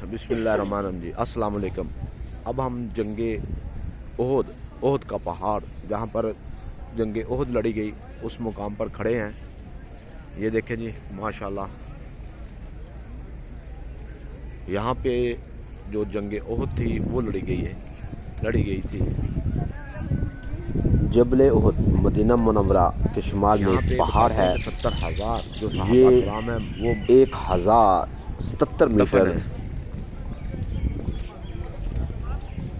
बिस्मिल्लाहिर्रहमानिर्रहीम जी, अस्सलाम वालेकुम। अब हम जंगे ओहद का पहाड़ जहाँ पर जंगे ओहद लड़ी गई उस मुकाम पर खड़े हैं। ये देखें जी, माशाल्लाह यहाँ पे जो जंगे ओहद थी वो लड़ी गई थी। जबल ओहद मदीना मुनव्वरा के शुमाल में एक पहाड़ है। 70,000 जो सहाबा किराम है वो 1077 मीटर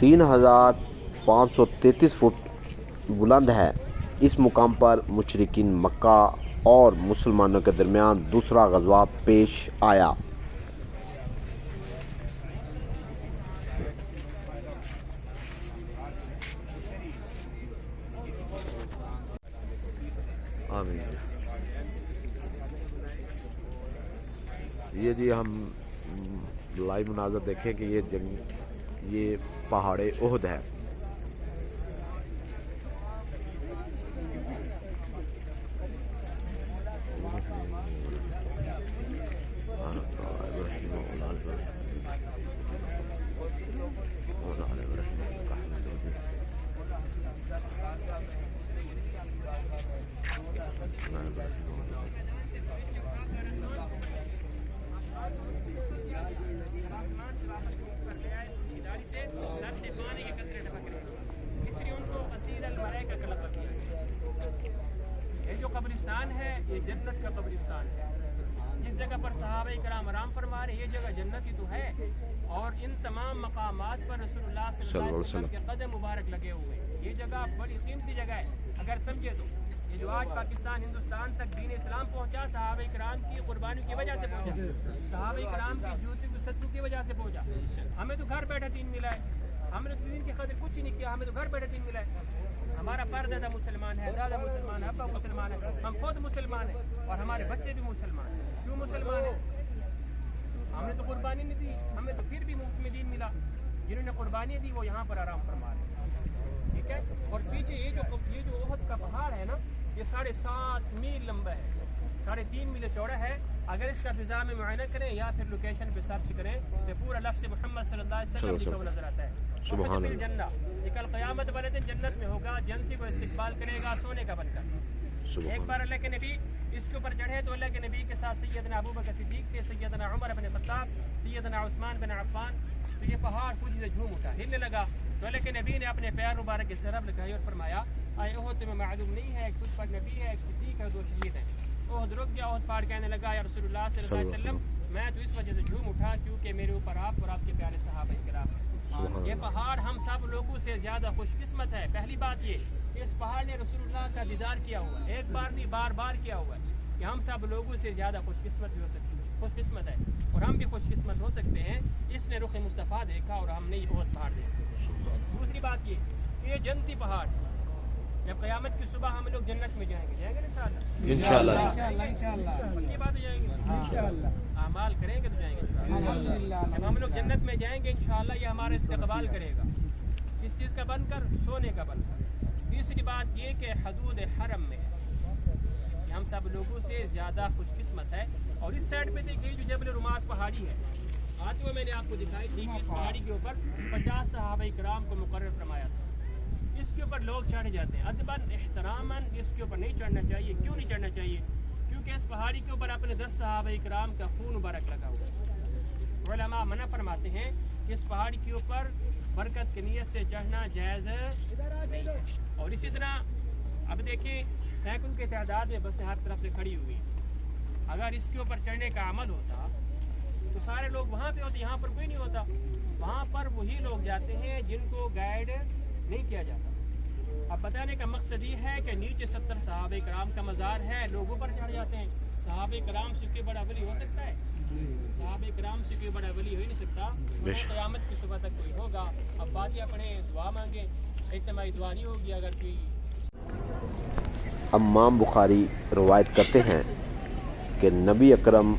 3533 फुट बुलंद है। इस मुकाम पर मुशरिकीन मक्का और मुसलमानों के दरमियान दूसरा गज़वा पेश आया। आमीन। ये जी हम लाइव मुनाज़र देखें कि ये पहाड़े ओहद है। ये जो कब्रिस्तान है ये जन्नत का कब्रिस्तान है। जिस जगह पर सहाबा इकराम आराम फरमा रहे ये जगह जन्नत ही तो है। और इन तमाम मकामात पर रसूलुल्लाह सल्लल्लाहु अलैहि वसल्लम के कदम मुबारक लगे हुए हैं। ये जगह बड़ी कीमती जगह है। अगर समझे तो ये जो आज पाकिस्तान हिंदुस्तान तक दीन इस्लाम पहुंचा सहाबा इकराम की कुर्बानी की वजह से पहुंचा, सहाबा इकराम की जूती सत्तू की वजह से पहुंचा। हमें तो घर बैठे दीन मिला है, हमने तो दीन की खातिर कुछ ही नहीं किया, हमें तो घर बैठे दीन मिला है। हमारा परदादा मुसलमान है, दादा मुसलमान है, अब्बा मुसलमान है, हम खुद मुसलमान हैं और हमारे बच्चे भी मुसलमान हैं। क्यों मुसलमान हैं? हमने तो कुर्बानी नहीं दी, हमें तो फिर भी मुफ्त में दीन मिला। जिन्होंने कुर्बानी दी वो यहाँ पर आराम फरमा रहे हैं। ठीक है। और पीछे ये जो ओहद का पहाड़ है ना, ये 7.5 मील लंबा है, 3.5 मील चौड़ा है। अगर इसका फिजा में मुआयना करें या फिर लोकेशन पे सर्च करें तो पूरा लफ्ज़ मोहम्मद सल्लल्लाहु अलैहि वसल्लम लिखा हुआ नजर आता है। सुभान अल्लाह। जन्नत ये कल क़यामत वाले दिन जन्नत में होगा, जन्नती को इस्तकबाल करेगा सोने का बनकर। एक बार अल्लाह के नबी इसके ऊपर चढ़े तो अल्लाह के नबी के साथ सैयदना अबू बकर सिद्दीक थे, सैयदना उमर बिन खत्ताब, सैयदना उस्मान बिन अफ़्फ़ान। तो ये पहाड़ खुद से झूम उठा, हिलने लगा। तो अल्लाह के नबी ने अपने पैर मुबारक की सरब लगाई और फरमाया, आए ओहद तुम्हें मालूम नहीं है एक तुझ पर नबी है, एक सिद्दीक है, 2 शहीद हैं। ओहद रुक गया। ओहद पहाड़ कहने लगा, या रसूलुल्लाह सल्लल्लाहु अलैहि वसल्लम मैं तो इस वजह से झूम उठा क्योंकि मेरे ऊपर आप और आपके प्यारे सहाबा किराम। ये पहाड़ हम सब लोगों से ज़्यादा खुशकिस्मत है। पहली बात ये कि इस पहाड़ ने रसूलुल्लाह का दीदार किया हुआ है, एक बार नहीं बार बार किया हुआ है कि हम सब लोगों से ज़्यादा खुशकिस्मत भी हो सकते हैं, खुशकिस्मत है और हम भी खुशकिस्मत हो सकते हैं। इसने रुख मुस्तफ़ा देखा और हमने ये बहुत पहाड़ देखा। दूसरी बात ये जन्नती पहाड़, जब क़यामत की सुबह हम लोग जन्नत में जाएंगे इंशाअल्लाह पक्की बात हो जाएंगे इंशाअल्लाह। अमाल करेंगे तो जाएंगे इंशाअल्लाह। जब हम लोग जन्नत में जाएंगे इंशाअल्लाह ये हमारा इस्तकबाल करेगा। किस चीज़ का बनकर? सोने का बनकर। तीसरी बात ये कि हदूद हरम में कि हम सब लोगों से ज़्यादा खुशकिस्मत है। और इस साइड पे देखिए जो जबल रुमात पहाड़ी है, आते हुए मैंने आपको दिखाई थी कि इस पहाड़ी के ऊपर 50 सहाबा इकराम को मुकर्रर फरमाया था। इसके ऊपर लोग चढ़ जाते हैं अदबन एहतरामन। इसके ऊपर नहीं चढ़ना चाहिए। क्यों नहीं चढ़ना चाहिए? क्योंकि इस पहाड़ी के ऊपर अपने 10 सहाबा इकराम का खून मुबारक लगा हुआ है। उलमा मना फरमाते हैं कि इस पहाड़ी के ऊपर बरकत की नीयत से चढ़ना जायज़ नहीं है। और इसी तरह अब देखिए सैकड़ों की तादाद में बसें हर तरफ से खड़ी हुई हैं। अगर इसके ऊपर चढ़ने का अमल होता तो सारे लोग वहाँ पे होते, यहाँ पर कोई नहीं होता। वहाँ पर वही लोग जाते हैं जिनको गाइड नहीं किया जाता। अब बताने का मकसद ये है कि नीचे 70 सहाबा इकराम का मज़ार है, लोगों पर चढ़ जाते हैं। सहाबा इकराम से कोई बड़ा वली हो सकता है? सहाबा इकराम से कोई बड़ा वली हो ही नहीं सकता। क़यामत की सुबह तक कोई होगा। अब बातियाँ पढ़ें, दुआ मांगें, इज्तिमाई दुआ नहीं होगी। अगर कोई इमाम बुखारी रवायत करते हैं कि नबी अकरम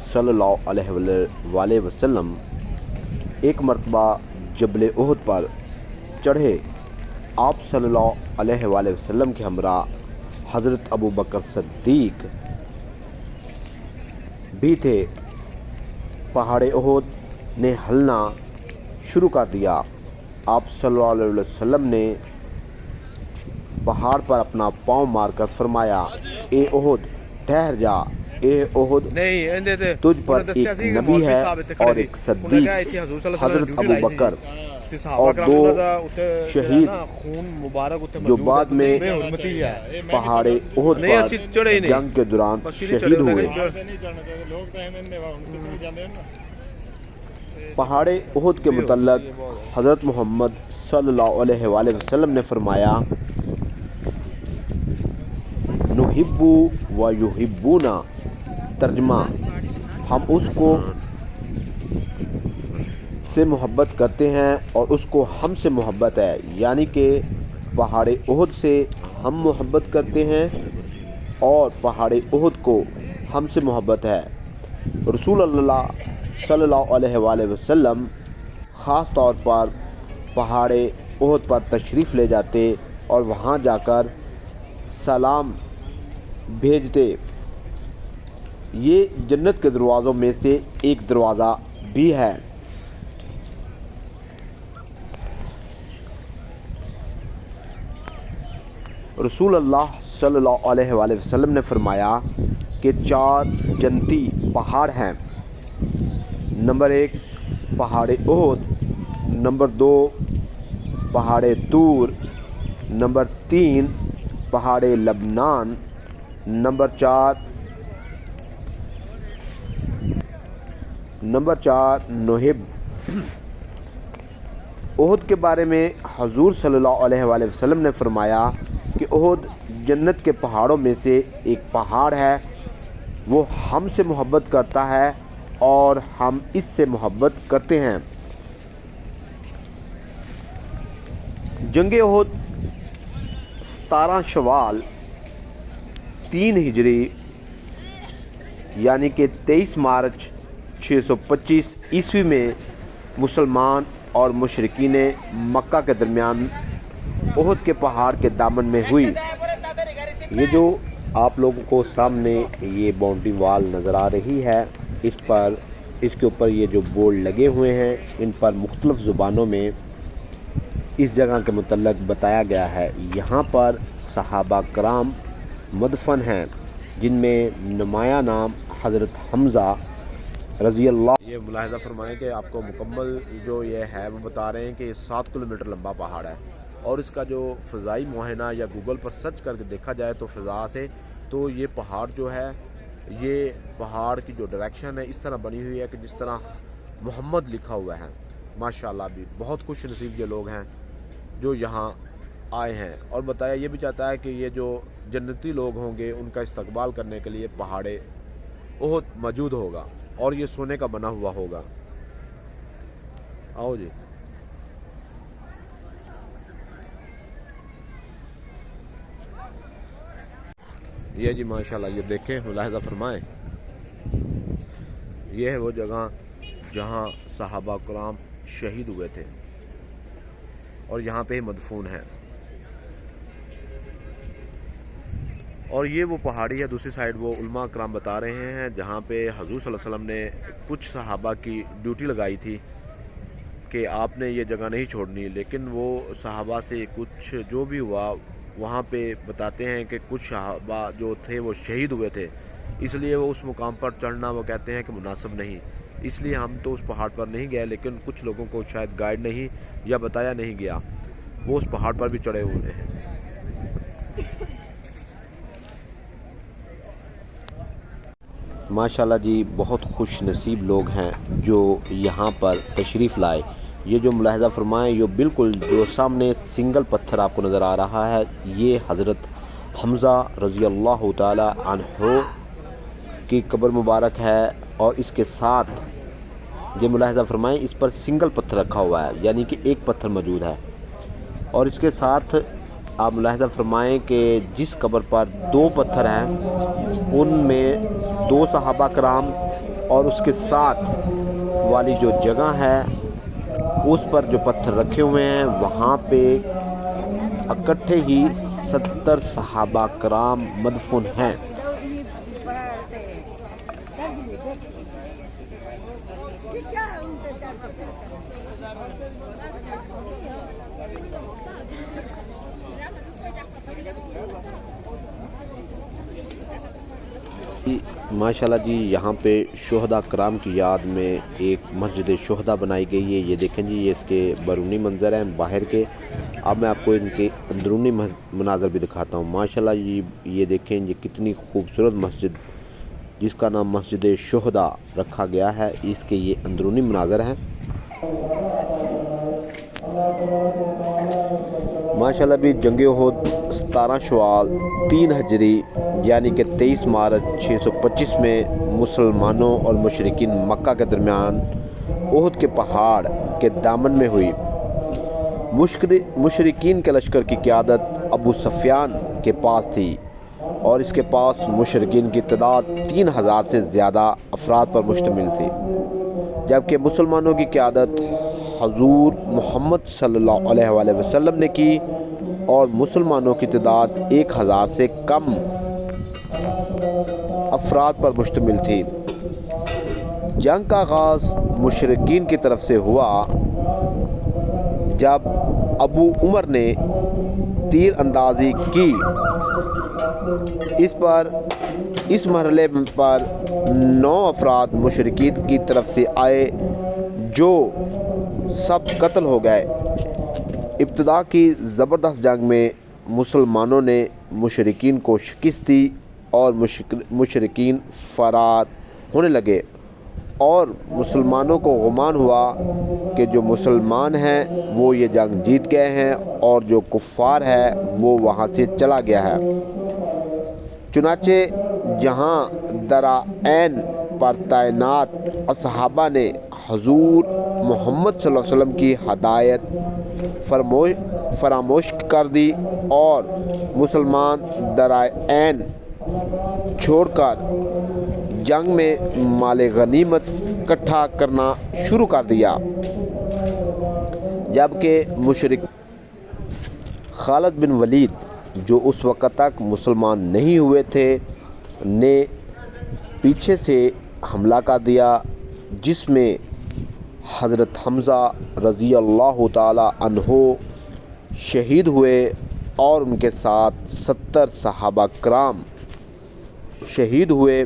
सल्लल्लाहु अलैहि वसल्लम एक मरतबा जबल ओहद पर चढ़े। आप सल्लल्लाहु अलैहि वसल्लम के हमरा हज़रत अबू बकर सिद्दीक भी थे। पहाड़ ओहद نے ہلنا شروع کر دیا۔ آپ صلی اللہ علیہ وسلم نے پہاڑ پر اپنا پاؤں مار کر فرمایا، اے احد ٹھہر جا، اے احد تجھ پر ایک نبی ہے اور ایک صدیق حضرت ابو بکر اور 2 شہید جو بعد میں پہاڑ احد پر جنگ کے دوران شہید ہوئے۔ پہاڑ احد کے متعلق حضرت محمد صلی اللہ علیہ وآلہ وسلم نے فرمایا، نحب و یحبونا، ترجمہ ہم اس کو سے محبت کرتے ہیں اور اس کو ہم سے محبت ہے، یعنی کہ پہاڑ احد سے ہم محبت کرتے ہیں اور پہاڑ احد کو ہم سے محبت ہے۔ رسول اللہ صلی اللہ علیہ وآلہ وسلم خاص طور پر پہاڑ احد پر تشریف لے جاتے اور وہاں جا کر سلام بھیجتے۔ یہ جنت کے دروازوں میں سے ایک دروازہ بھی ہے۔ رسول اللہ صلی اللہ علیہ وآلہ وسلم نے فرمایا کہ 4 جنتی پہاڑ ہیں۔ نمبر 1 پہاڑ احد، نمبر 2 پہاڑ طور، نمبر 3 پہاڑ لبنان، نمبر 4 نحب۔ احد کے بارے میں حضور صلی اللہ علیہ وآلہ وسلم نے فرمایا کہ احد جنت کے پہاڑوں میں سے ایک پہاڑ ہے، وہ ہم سے محبت کرتا ہے اور ہم اس سے محبت کرتے ہیں۔ جنگ احد 17 شوال 3 ہجری یعنی کہ 23 مارچ 625 عیسوی میں مسلمان اور مشرکین مکہ کے درمیان احد کے پہاڑ کے دامن میں ہوئی۔ یہ جو آپ لوگوں کو سامنے یہ باؤنڈری وال نظر آ رہی ہے، اس کے اوپر یہ جو بورڈ لگے ہوئے ہیں، ان پر مختلف زبانوں میں اس جگہ کے متعلق بتایا گیا ہے۔ یہاں پر صحابہ کرام مدفن ہیں، جن میں نمایاں نام حضرت حمزہ رضی اللہ۔ یہ ملاحظہ فرمائیں کہ آپ کو مکمل جو یہ ہے وہ بتا رہے ہیں کہ 7 کلومیٹر لمبا پہاڑ ہے، اور اس کا جو فضائی معائنہ یا گوگل پر سرچ کر کے دیکھا جائے تو فضا سے تو یہ پہاڑ جو ہے، یہ پہاڑ کی جو ڈائریکشن ہے اس طرح بنی ہوئی ہے کہ جس طرح محمد لکھا ہوا ہے۔ ماشاءاللہ بھی بہت خوش نصیب یہ لوگ ہیں جو یہاں آئے ہیں۔ اور بتایا یہ بھی چاہتا ہے کہ یہ جو جنتی لوگ ہوں گے ان کا استقبال کرنے کے لیے پہاڑ احد موجود ہوگا اور یہ سونے کا بنا ہوا ہوگا۔ آؤ جی، یہ جی ماشاءاللہ یہ دیکھیں، ملاحظہ فرمائیں، یہ ہے وہ جگہ جہاں صحابہ کرام شہید ہوئے تھے اور یہاں پہ مدفون ہیں۔ اور یہ وہ پہاڑی ہے، دوسری سائڈ وہ علماء کرام بتا رہے ہیں جہاں پہ حضور صلی اللہ علیہ وسلم نے کچھ صحابہ کی ڈیوٹی لگائی تھی کہ آپ نے یہ جگہ نہیں چھوڑنی، لیکن وہ صحابہ سے کچھ جو بھی ہوا وہاں پہ بتاتے ہیں کہ کچھ صحابہ جو تھے وہ شہید ہوئے تھے، اس لیے وہ اس مقام پر چڑھنا وہ کہتے ہیں کہ مناسب نہیں، اس لیے ہم تو اس پہاڑ پر نہیں گئے، لیکن کچھ لوگوں کو شاید گائیڈ نہیں یا بتایا نہیں گیا، وہ اس پہاڑ پر بھی چڑھے ہوئے ہیں۔ ماشاءاللہ جی بہت خوش نصیب لوگ ہیں جو یہاں پر تشریف لائے۔ یہ جو ملاحظہ فرمائیں، یہ بالکل جو سامنے سنگل پتھر آپ کو نظر آ رہا ہے، یہ حضرت حمزہ رضی اللہ تعالی عنہ کی قبر مبارک ہے، اور اس کے ساتھ یہ ملاحظہ فرمائیں اس پر سنگل پتھر رکھا ہوا ہے، یعنی کہ ایک پتھر موجود ہے، اور اس کے ساتھ آپ ملاحظہ فرمائیں کہ جس قبر پر 2 پتھر ہیں ان میں 2 صحابہ کرام، اور اس کے ساتھ والی جو جگہ ہے اس پر جو پتھر رکھے ہوئے ہیں وہاں پہ اکٹھے ہی 70 صحابہ کرام مدفون ہیں۔ माशाल्लाह जी, यहाँ पे शोहदा कराम की याद में एक मस्जिद शोहदा बनाई गई है। ये देखें जी, ये इसके बैरूनी मंज़र हैं बाहर के। अब मैं आपको इनके अंदरूनी मनाज़र भी दिखाता हूँ। माशाल्लाह जी, ये देखें ये कितनी खूबसूरत मस्जिद, जिसका नाम मस्जिद शोहदा रखा गया है, इसके ये अंदरूनी मनाज़र हैं। माशाल्लाह भी जंग उहद 17 शवाल 3 हिजरी यानी कि 23 मार्च 625 में मुसलमानों और मुशरिकीन मक्का के दरमियान उहद के पहाड़ के दामन में हुई। मुशरिकीन के लश्कर की क़यादत अबू सुफियान के पास थी और इसके पास मुशरिकीन की तादाद 3000 से ज़्यादा अफराद पर मुश्तमिल थी, जबकि मुसलमानों की क़यादत हजूर मोहम्मद सल्लल्लाहु अलैहि वसल्लम ने की और मुसलमानों की तादाद 1000 से कम अफराद पर मुश्तमिल थी। जंग का आगाज़ मुशरिकीन की तरफ से हुआ जब अबू उमर ने तीर अंदाज़ी की। इस मरहले पर 9 अफराद मुशरिकीन की तरफ से आए जो सब कत्ल हो गए। इब्तिदा की ज़बरदस्त जंग में मुसलमानों ने मुशरिकीन को शिकस्त दी और मुशरिकीन फ़रार होने लगे और मुसलमानों को गुमान हुआ कि जो मुसलमान हैं वो ये जंग जीत गए हैं और जो कुफ़ार है वो वहाँ से चला गया है। चुनाचे जहाँ दराएन पर तैनात असहाबा ने हजूर मोहम्मद सल्लल्लाहु अलैहि वसल्लम की हदायत फरामोश कर दी और मुसलमान दराएन छोड़कर जंग में माले गनीमत इकट्ठा करना शुरू कर दिया, जबकि मुशरिक खालिद बिन वलीद जो उस वक़्त तक मुसलमान नहीं हुए थे ने पीछे से हमला कर दिया, जिसमें हज़रत हमज़ा रज़ी अल्लाह ताला अन्हो शहीद हुए और उनके साथ 70 सहाबा कराम शहीद हुए।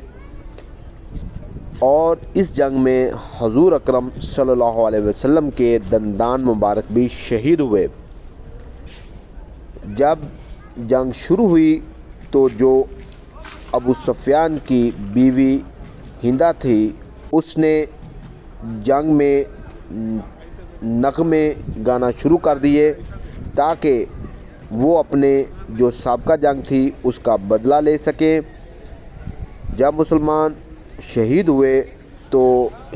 और इस जंग में हजूर अकरम सल्लल्लाहु अलैहि वसल्लम के दंदान मुबारक भी शहीद हुए। जब जंग शुरू हुई तो जो अबू सुफियान की बीवी हिंदा थी उसने जंग में नग़मे गाना शुरू कर दिए ताकि वो अपने जो साबका जंग थी उसका बदला ले सकें। जब मुसलमान शहीद हुए तो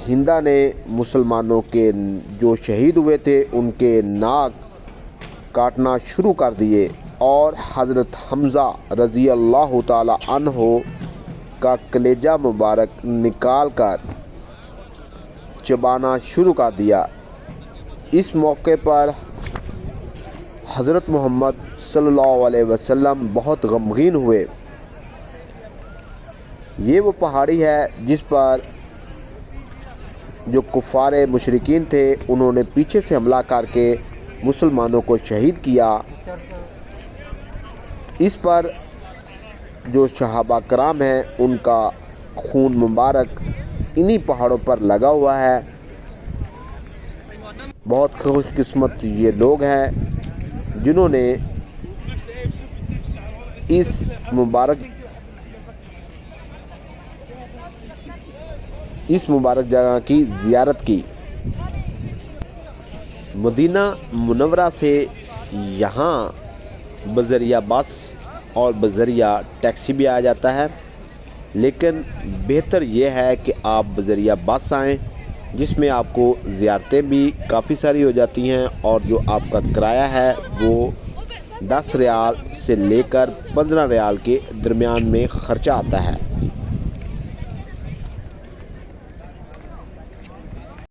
हिंदा ने मुसलमानों के जो शहीद हुए थे उनके नाक काटना शुरू कर दिए और हज़रत हमज़ा रज़ी अल्लाह ताला अन्हो का कलेजा मुबारक निकाल कर चबाना शुरू कर दिया। इस मौके पर हज़रत मोहम्मद सल्लल्लाहु अलैहि वसल्लम बहुत गमगीन हुए। ये वो पहाड़ी है जिस पर जो कुफ़ारे मुशरिकीन थे उन्होंने पीछे से हमला करके मुसलमानों को शहीद किया। इस पर जो सहाबा कराम हैं उनका खून मुबारक इन्हीं पहाड़ों पर लगा हुआ है। बहुत खुशकिस्मत ये लोग हैं जिन्होंने इस मुबारक जगह की ज़ियारत की। मदीना मुनव्वरा से यहाँ बज़रिया बस और बज़रिया टैक्सी भी आ जाता है, लेकिन बेहतर यह है कि आप बज़रिया बस आएँ जिसमें आपको ज़ियारतें भी काफ़ी सारी हो जाती हैं और जो आपका किराया है वो 10 रियाल से लेकर 15 रियाल के दरमियान में ख़र्चा आता है।